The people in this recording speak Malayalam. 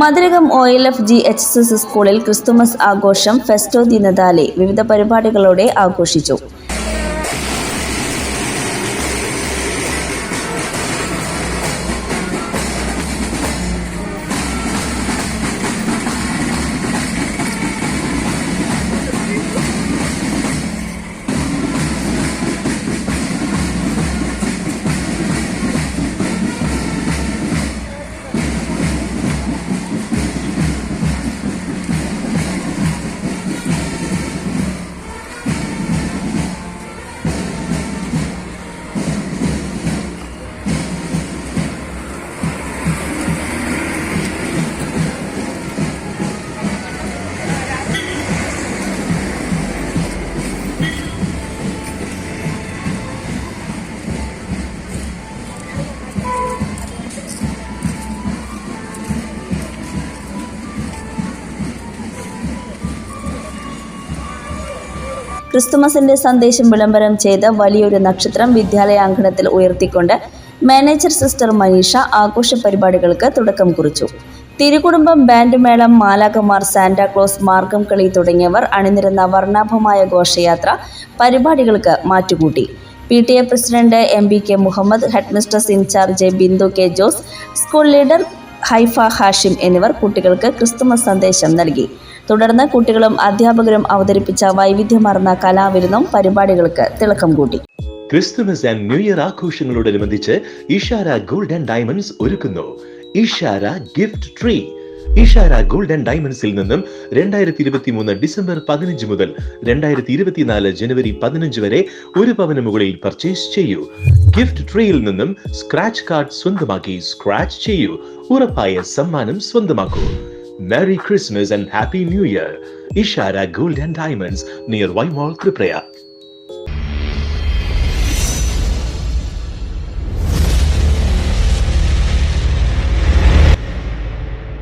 മതിലകം OLF-GHS സ്കൂളിൽ ക്രിസ്തുമസ് ആഘോഷം ഫെസ്റ്റോ ദി നതാലെ വിവിധ പരിപാടികളോടെ ആഘോഷിച്ചു. ക്രിസ്തുമസിന്റെ സന്ദേശം വിളംബരം ചെയ്ത് വലിയൊരു നക്ഷത്രം വിദ്യാലയാങ്കണത്തിൽ ഉയർത്തിക്കൊണ്ട് മാനേജർ സിസ്റ്റർ മനീഷ ആഘോഷ പരിപാടികൾക്ക് തുടക്കം കുറിച്ചു. തിരുകുടുംബം, ബാൻഡ് മേളം, മാലാഖമാർ, സാന്റാക്ലോസ്, മാർഗം കളി തുടങ്ങിയവർ അണിനിരന്ന വർണ്ണാഭമായ ഘോഷയാത്ര പരിപാടികൾക്ക് മാറ്റുകൂട്ടി. PTA president MBK Muhammad, headmistress incharge Bindu K Jose, school leader Haifa Hashim എന്നിവർ കുട്ടികൾക്ക് ക്രിസ്തുമസ് സന്ദേശം നൽകി. തുടർന്ന് കുട്ടികളും അധ്യാപകരും അവതരിപ്പിച്ച വൈവിധ്യമാർന്ന കലാവിരുന്നും പരിപാടികൾക്ക് തിളക്കം കൂട്ടി. ക്രിസ്തുമസ് ആൻഡ് ന്യൂ ഇയർ ആഘോഷങ്ങളോടനുബന്ധിച്ച് ഇഷാര ഗോൾഡ് ആൻഡ് ഡയമണ്ട്സ് ഒരുക്കുന്നു Ishara gift tree. Ishara gold and ഡയമണ്ട്സിൽ നിന്നും 2023 ഡിസംബർ 15 മുതൽ 2024 ജനുവരി 15 വരെ 1 പവന് മുകളിൽ പർച്ചേസ് ചെയ്യൂ. ഗിഫ്റ്റ് ട്രീയിൽ നിന്നും സ്ക്രാച്ച് കാർഡ് സ്വന്തമാക്കി സ്ക്രാച്ച് ചെയ്യൂ. ഉറപ്പായ സമ്മാനം സ്വന്തമാക്കൂ. Merry Christmas and Happy New Year. Ishara Gold and Diamonds near Y Mall, Tripura.